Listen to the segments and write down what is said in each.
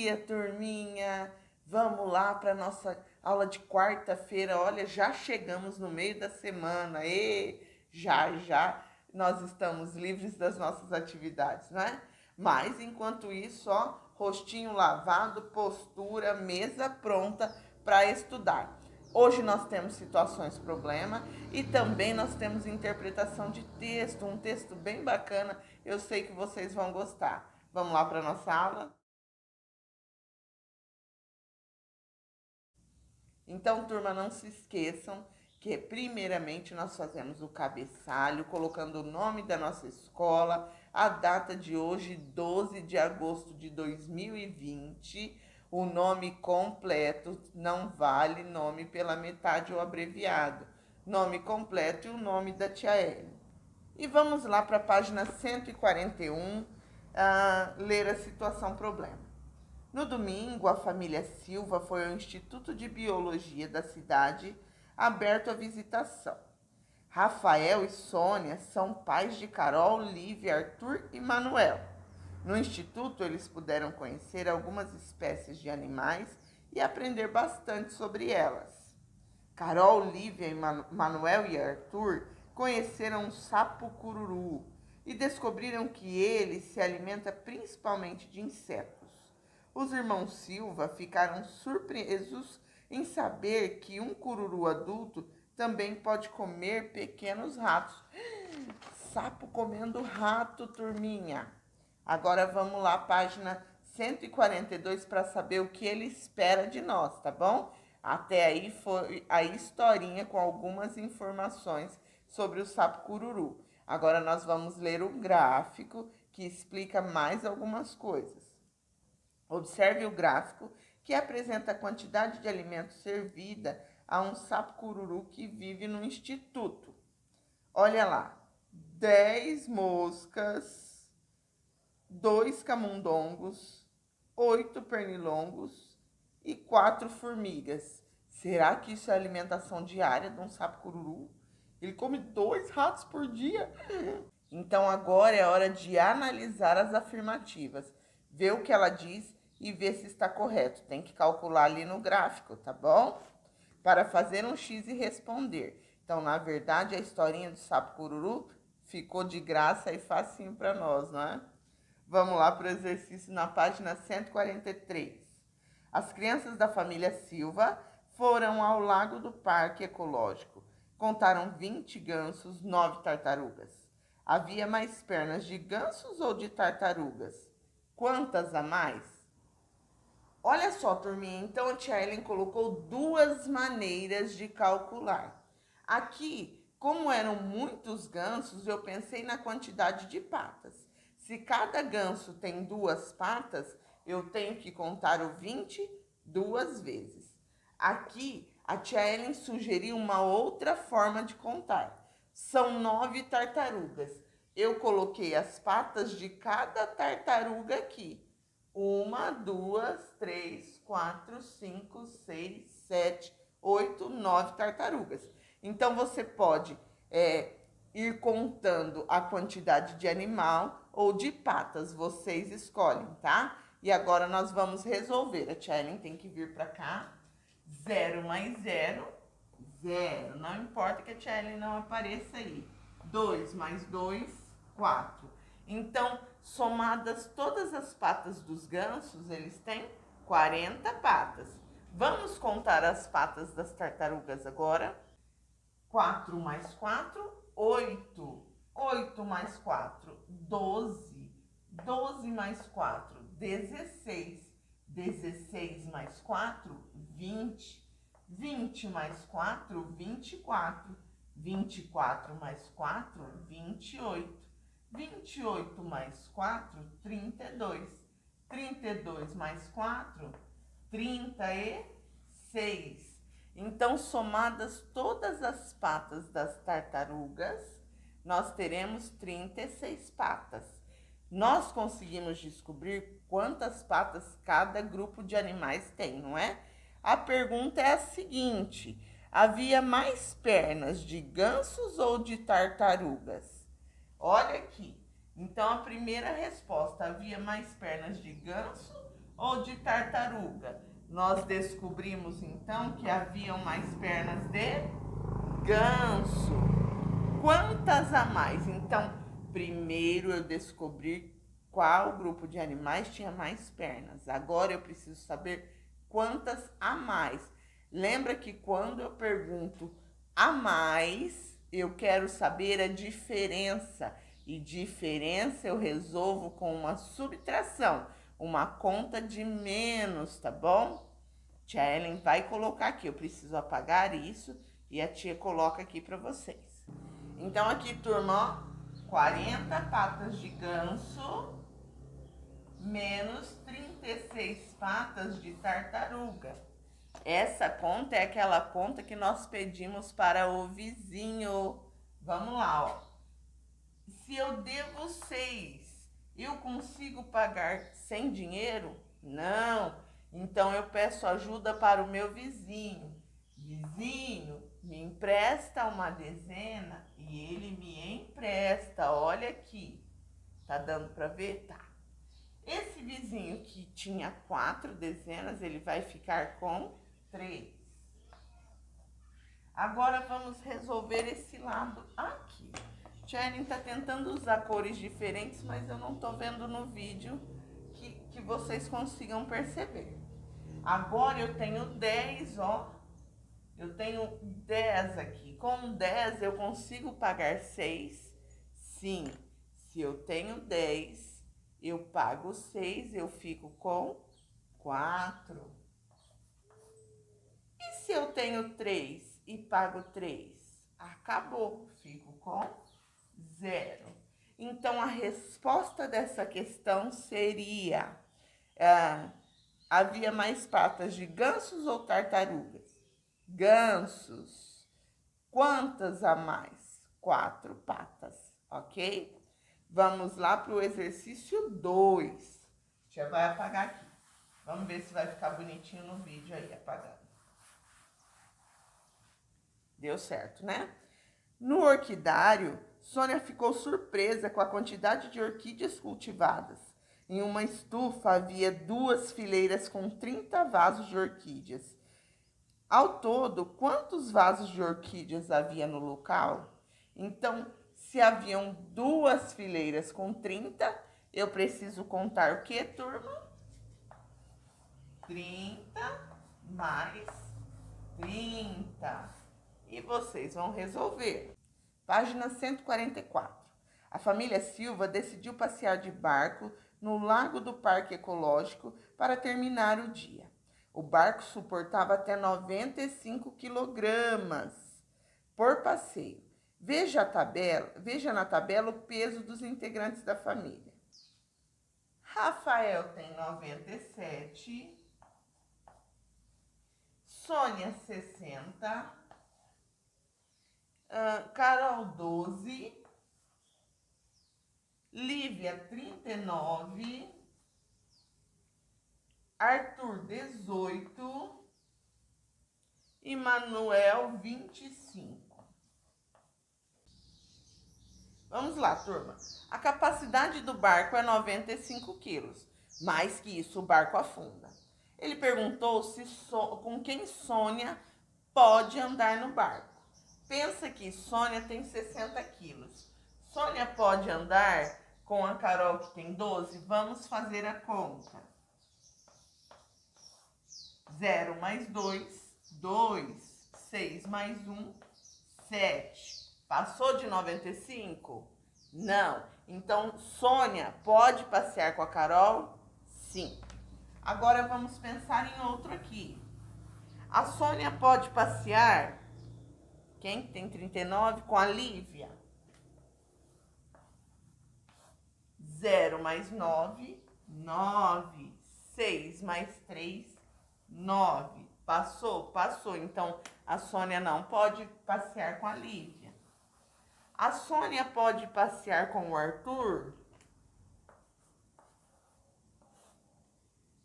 dia, turminha! Vamos lá para nossa aula de quarta-feira. Olha, já chegamos no meio da semana. Já nós estamos livres das nossas atividades, não é? Mas enquanto isso, ó, rostinho lavado, postura, mesa pronta para estudar. Hoje nós temos situações problema e também nós temos interpretação de texto, um texto bem bacana. Eu sei que vocês vão gostar. Vamos lá para nossa aula? Então, turma, não se esqueçam que primeiramente nós fazemos o cabeçalho, colocando o nome da nossa escola, a data de hoje, 12 de agosto de 2020, o nome completo, não vale nome pela metade ou abreviado, nome completo e o nome da tia Ellen. E vamos lá para a página 141, ler a situação problema. No domingo, a família Silva foi ao Instituto de Biologia da cidade, aberto à visitação. Rafael e Sônia são pais de Carol, Lívia, Arthur e Manuel. No instituto, eles puderam conhecer algumas espécies de animais e aprender bastante sobre elas. Carol, Lívia, Manuel e Arthur conheceram um sapo cururu e descobriram que ele se alimenta principalmente de insetos. Os irmãos Silva ficaram surpresos em saber que um cururu adulto também pode comer pequenos ratos. Sapo comendo rato, turminha. Agora vamos lá, página 142, para saber o que ele espera de nós, tá bom? Até aí foi a historinha com algumas informações sobre o sapo cururu. Agora nós vamos ler o gráfico que explica mais algumas coisas. Observe o gráfico que apresenta a quantidade de alimento servida a um sapo cururu que vive no instituto. Olha lá, 10 moscas, 2 camundongos, 8 pernilongos e 4 formigas. Será que isso é a alimentação diária de um sapo cururu? Ele come 2 ratos por dia? Então agora é hora de analisar as afirmativas, ver o que ela diz e ver se está correto. Tem que calcular ali no gráfico, tá bom? Para fazer um X e responder. Então, na verdade, a historinha do sapo cururu ficou de graça e facinho para nós, não é? Vamos lá para o exercício na página 143. As crianças da família Silva foram ao Lago do Parque Ecológico. Contaram 20 gansos, 9 tartarugas. Havia mais pernas de gansos ou de tartarugas? Quantas a mais? Olha só, turminha, então a tia Ellen colocou duas maneiras de calcular. Aqui, como eram muitos gansos, eu pensei na quantidade de patas. Se cada ganso tem 2 patas, eu tenho que contar o 20 2 vezes. Aqui, a tia Ellen sugeriu uma outra forma de contar. São 9 tartarugas. Eu coloquei as patas de cada tartaruga aqui. 1, 2, 3, 4, 5, 6, 7, 8, 9 tartarugas. Então você pode ir contando a quantidade de animal ou de patas, vocês escolhem, tá? E agora nós vamos resolver. A tia Ellen tem que vir para cá. 0 mais 0, 0. Não importa que a tia Ellen não apareça aí. 2 mais 2, 4. Então, somadas todas as patas dos gansos, eles têm 40 patas. Vamos contar as patas das tartarugas agora. 4 mais 4, 8. 8 mais 4, 12. 12 mais 4, 16. 16 mais 4, 20. 20 mais 4, 24. 24 mais 4, 28. 28 mais 4, 32. 32 mais 4, 36. Então, somadas todas as patas das tartarugas, nós teremos 36 patas. Nós conseguimos descobrir quantas patas cada grupo de animais tem, não é? A pergunta é a seguinte: havia mais pernas de gansos ou de tartarugas? Olha aqui. Então, a primeira resposta: havia mais pernas de ganso ou de tartaruga? Nós descobrimos então que haviam mais pernas de ganso. Quantas a mais? Então, primeiro eu descobri qual grupo de animais tinha mais pernas. Agora eu preciso saber quantas a mais. Lembra que quando eu pergunto a mais, eu quero saber a diferença. E diferença eu resolvo com uma subtração, uma conta de menos, tá bom? Tia Ellen vai colocar aqui, eu preciso apagar isso e a tia coloca aqui para vocês. Então aqui, turma, ó, 40 patas de ganso menos 36 patas de tartaruga. Essa conta é aquela conta que nós pedimos para o vizinho. Vamos lá, ó. Se eu devo 6, eu consigo pagar sem dinheiro? Não. Então eu peço ajuda para o meu vizinho. Vizinho, me empresta uma dezena? E ele me empresta. Olha aqui. Tá dando para ver? Tá. Esse vizinho que tinha 4 dezenas, ele vai ficar com 3. Agora vamos resolver esse lado aqui. Ellen está tentando usar cores diferentes, mas eu não estou vendo no vídeo que vocês consigam perceber. Agora eu tenho 10, ó. Eu tenho 10 aqui. Com 10 eu consigo pagar 6? Sim. Se eu tenho 10, eu pago 6, eu fico com 4. E se eu tenho 3 e pago 3? Acabou, fico com 0. Então, a resposta dessa questão seria: havia mais patas de gansos ou tartarugas? Gansos. Quantas a mais? 4 patas, ok? Vamos lá para o exercício 2. Já vai apagar aqui. Vamos ver se vai ficar bonitinho no vídeo aí, apagando. Deu certo, né? No orquidário, Sônia ficou surpresa com a quantidade de orquídeas cultivadas. Em uma estufa havia 2 fileiras com 30 vasos de orquídeas. Ao todo, quantos vasos de orquídeas havia no local? Então, se haviam 2 fileiras com 30, eu preciso contar o que, turma? 30 mais 30. E vocês vão resolver. Página 144. A família Silva decidiu passear de barco no lago do Parque Ecológico para terminar o dia. O barco suportava até 95 quilogramas por passeio. Veja na tabela o peso dos integrantes da família. Rafael tem 97, Sônia 60, Carol 12, Lívia 39, Arthur 18 e Manuel 25. Vamos lá, turma. A capacidade do barco é 95 quilos. Mais que isso, o barco afunda. Ele perguntou com quem Sônia pode andar no barco. Pensa que Sônia tem 60 quilos. Sônia pode andar com a Carol, que tem 12? Vamos fazer a conta. 0 mais 2, 2. 6 mais 1, 7. Passou de 95? Não. Então, Sônia pode passear com a Carol? Sim. Agora vamos pensar em outro aqui. A Sônia pode passear, quem tem 39, com a Lívia? 0 mais 9, 9. 6 mais 3, 9. Passou? Passou. Então, a Sônia não pode passear com a Lívia. A Sônia pode passear com o Arthur?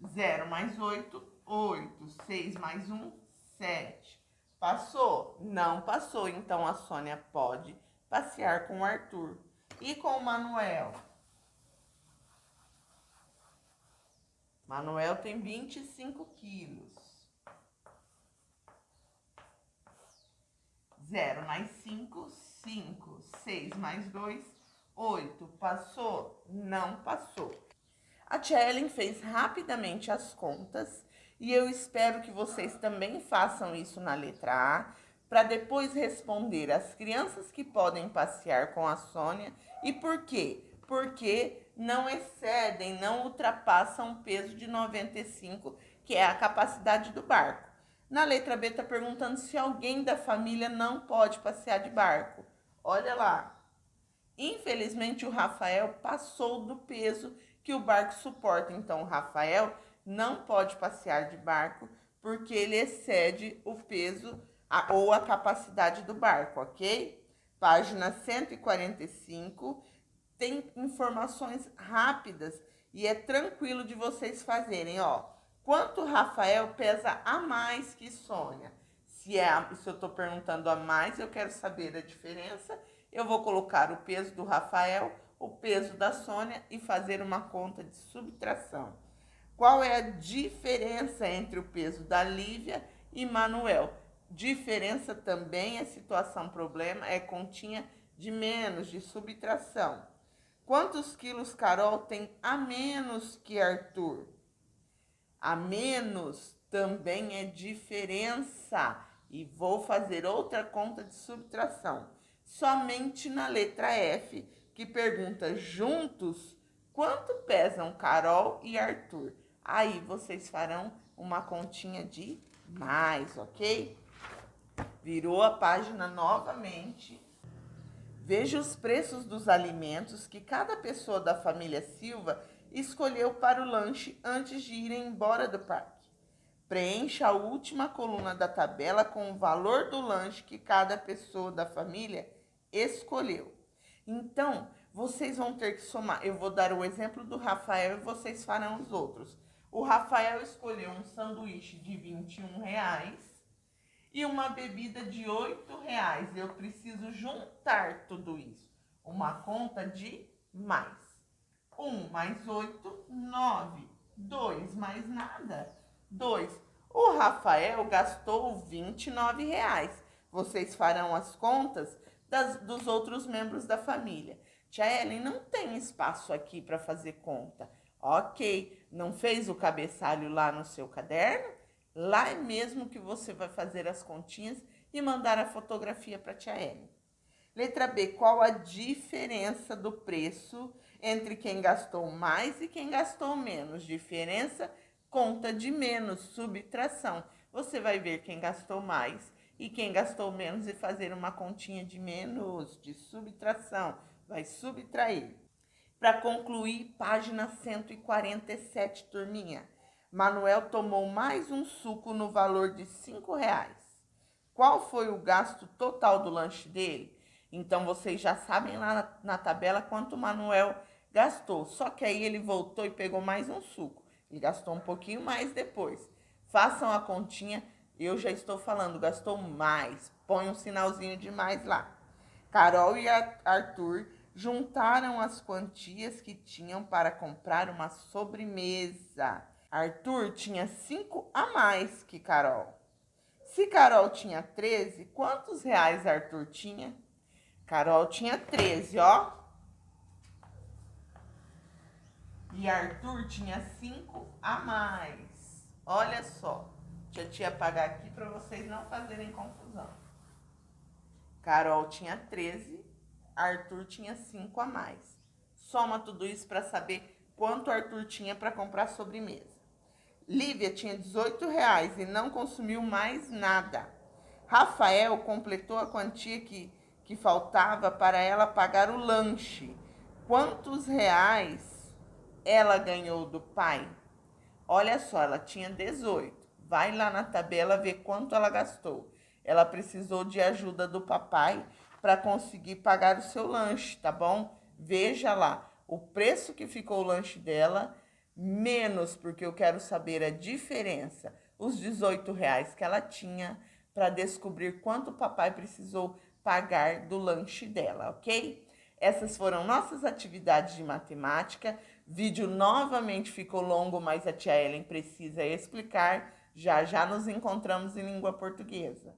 0 mais 8, 8. 6 mais 1, 7. Passou? Não passou. Então, a Sônia pode passear com o Arthur. E com o Manuel? Manuel tem 25 quilos. 0 mais 5, 5. 6 mais 2, 8. Passou? Não passou. A tia Ellen fez rapidamente as contas e eu espero que vocês também façam isso na letra A, para depois responder as crianças que podem passear com a Sônia e por quê? Porque não excedem, não ultrapassam o peso de 95, que é a capacidade do barco. Na letra B está perguntando se alguém da família não pode passear de barco. Olha lá. Infelizmente, o Rafael passou do peso que o barco suporta. Então, o Rafael não pode passear de barco porque ele excede o peso ou a capacidade do barco, ok? Página 145 tem informações rápidas e é tranquilo de vocês fazerem, ó. Quanto Rafael pesa a mais que Sônia? Se eu estou perguntando a mais, eu quero saber a diferença. Eu vou colocar o peso do Rafael, o peso da Sônia e fazer uma conta de subtração. Qual é a diferença entre o peso da Lívia e Manuel? Diferença também é situação problema, é continha de menos, de subtração. Quantos quilos Carol tem a menos que Arthur? A menos também é diferença. E vou fazer outra conta de subtração. Somente na letra F, que pergunta juntos quanto pesam Carol e Arthur. Aí vocês farão uma continha de mais, ok? Virou a página novamente. Veja os preços dos alimentos que cada pessoa da família Silva escolheu para o lanche antes de irem embora do parque. Preencha a última coluna da tabela com o valor do lanche que cada pessoa da família escolheu. Então, vocês vão ter que somar. Eu vou dar o exemplo do Rafael e vocês farão os outros. O Rafael escolheu um sanduíche de R$ 21 e uma bebida de R$ 8. Eu preciso juntar tudo isso. Uma conta de mais. 1 mais 8, 9. 2 mais nada, 2. O Rafael gastou R$ 29. Vocês farão as contas dos outros membros da família. Tia Ellen, não tem espaço aqui para fazer conta. Ok, não fez o cabeçalho lá no seu caderno? Lá é mesmo que você vai fazer as continhas e mandar a fotografia para a tia Ellen. Letra B, qual a diferença do preço entre quem gastou mais e quem gastou menos? Diferença, conta de menos, subtração. Você vai ver quem gastou mais e quem gastou menos e fazer uma continha de menos, de subtração. Vai subtrair. Para concluir, página 147, turminha. Manuel tomou mais um suco no valor de R$ 5. Qual foi o gasto total do lanche dele? Então, vocês já sabem lá na tabela quanto o Manuel gastou. Só que aí ele voltou e pegou mais um suco. Ele gastou um pouquinho mais depois. Façam a continha. Eu já estou falando, gastou mais. Põe um sinalzinho de mais lá. Carol e Arthur juntaram as quantias que tinham para comprar uma sobremesa. Arthur tinha 5 a mais que Carol. Se Carol tinha 13, quantos reais Arthur tinha? Carol tinha 13, ó. E Arthur tinha 5 a mais. Olha só. Deixa a tia apagar aqui para vocês não fazerem confusão. Carol tinha 13, Arthur tinha 5 a mais. Soma tudo isso para saber quanto Arthur tinha para comprar sobremesa. Lívia tinha R$ 18 e não consumiu mais nada. Rafael completou a quantia que faltava para ela pagar o lanche. Quantos reais ela ganhou do pai? Olha só, ela tinha 18. Vai lá na tabela ver quanto ela gastou. Ela precisou de ajuda do papai para conseguir pagar o seu lanche, tá bom? Veja lá o preço que ficou o lanche dela, menos, porque eu quero saber a diferença, os R$ 18 que ela tinha, para descobrir quanto o papai precisou pagar do lanche dela, ok? Essas foram nossas atividades de matemática. Vídeo novamente ficou longo, mas a tia Ellen precisa explicar. Já já nos encontramos em língua portuguesa.